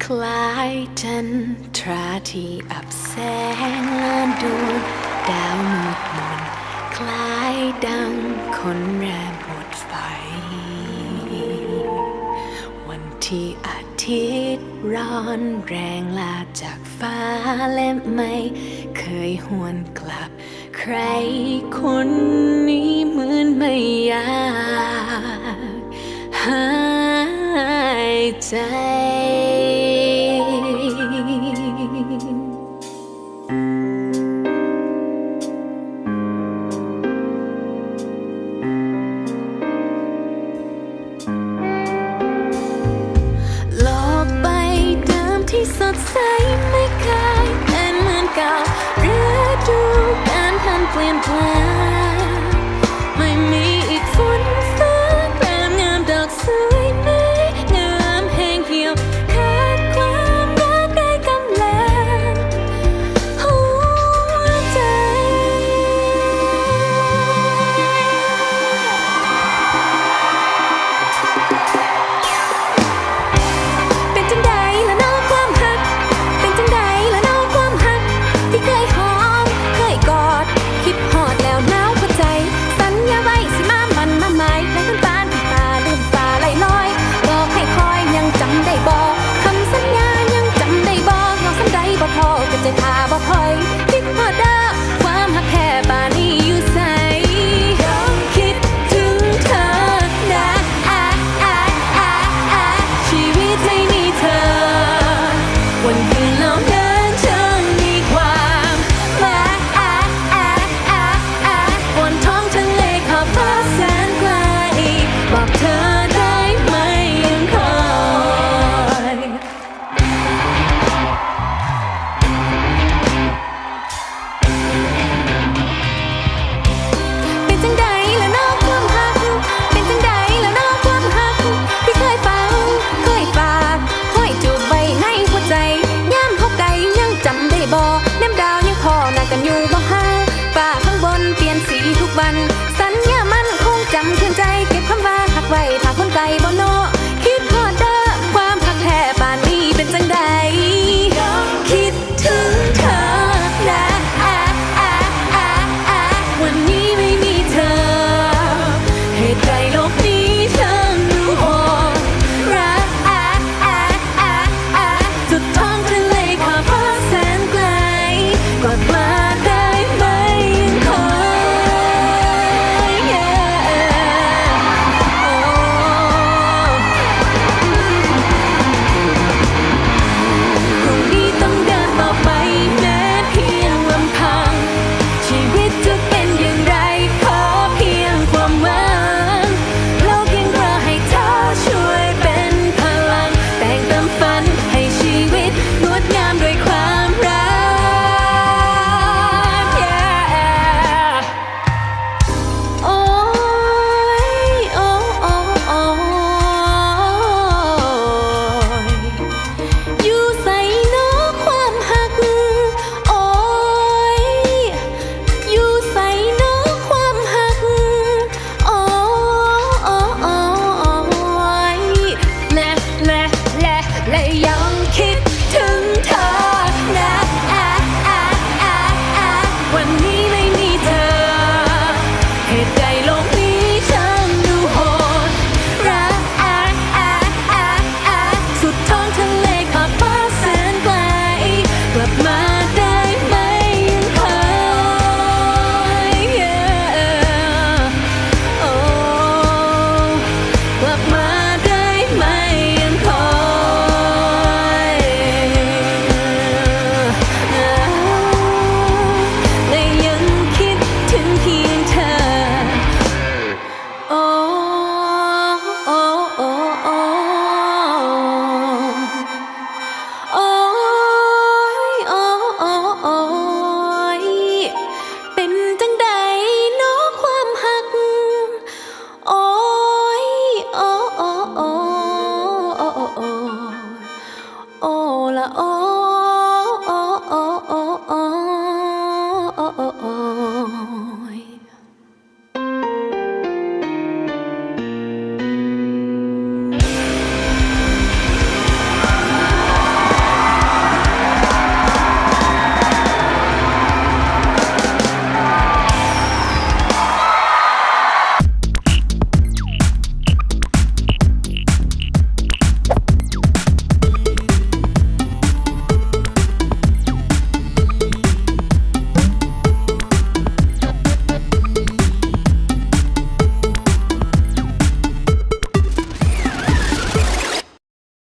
คล้ายจันทราที่อับแสงและดวงดาวมืดมนคล้ายดังคนแรมหมดไฟวันที่อาทิตย์ร้อนแรงลาจากฟ้าและไม่เคยหวนกลับใครคนนี้เหมือนไม่อยากหายใจโลกใบเดิมที่สดใสไม่เคยเป็นเหมือนเก่าฤดูกาลพันเปลี่ยนแปลงไม่มีอีกฝนฟ้าแปรมงามดอกสวยไหมงามแห้งเหี่ยวขาดความรักได้กำลังหัวใจเป็นจังใดละน้องความหักเป็นจังใดละน้องความหักที่เคยหอมเคยกอดคิดฮอดแล้วหนาวหัวใจสัญญาไว้สิมามันมาหมายและน้ำตาลที่ตาลืมตาไหลลอยบอกให้คอยยังจำได้บอกคำสัญญายังจำได้บอกเราสันใดบ่พอก็ใจท่าบ่ถอยคิดฮอดเด้อความหักแค่ปานนี้อยู่ไสคิดถึงเธอนะชีวิตไม่มีเธอวันคืนเหล่านั้นฉันมีความหมายบนท้องทะเลขอบฟ้าแสนไกลบอกเธอได้ไหมยังคอยเป็นจังใดละน้องความหักเป็นจังใดละน้องความหักที่เคยฟังเคยฝากห้อยจูบไว้ในหัวใจย่ำพบใดยังจำได้บ่แนมดาวยังพอหน้ากันอยู่บ่ห่างฟ้าข้างบนเปลี่ยนสีทุกวันสัญญามันคงจำขึ้นใจเก็บคำว่าหักไว้ถ้าคนไกลบ่โนคิดฮอดเด้อความหักแท้ปานนี้เป็นจังใดคิดถึงเธอนะวันนี้ไม่มีเธอเหตุใด